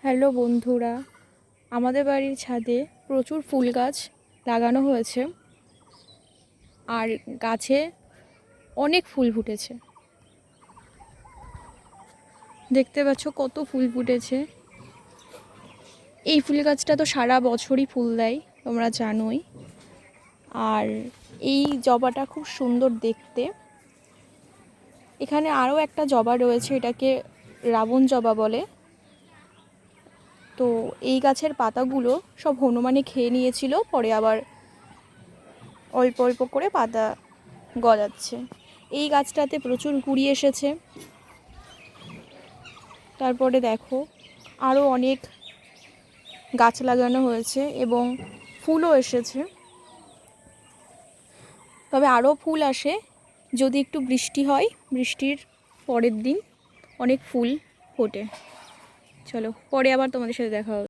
Hello বন্ধুরা, আমাদের বাড়ির ছাদে প্রচুর ফুল গাছ লাগানো হয়েছে আর গাছে অনেক ফুল ফুটেছে। দেখতে পাচ্ছ কত ফুল ফুটেছে। এই ফুল গাছটা তো সারা বছরই ফুল দেয়, তোমরা জানোই। আর এই জবাটা খুব সুন্দর দেখতে। এখানে আরও একটা জবা রয়েছে, এটাকে রাবণ জবা বলে। তো এই গাছের পাতাগুলো সব হনুমানে খেয়ে নিয়েছিল, পরে আবার অল্প অল্প করে পাতা গজাচ্ছে। এই গাছটাতে প্রচুর কুড়ি এসেছে। তারপরে দেখো আরও অনেক গাছ লাগানো হয়েছে এবং ফুলও এসেছে। তবে আরও ফুল আসে যদি একটু বৃষ্টি হয়, বৃষ্টির পরের দিন অনেক ফুল ফোটে। চলো পরে আবার তোমাদের সাথে দেখা হবে।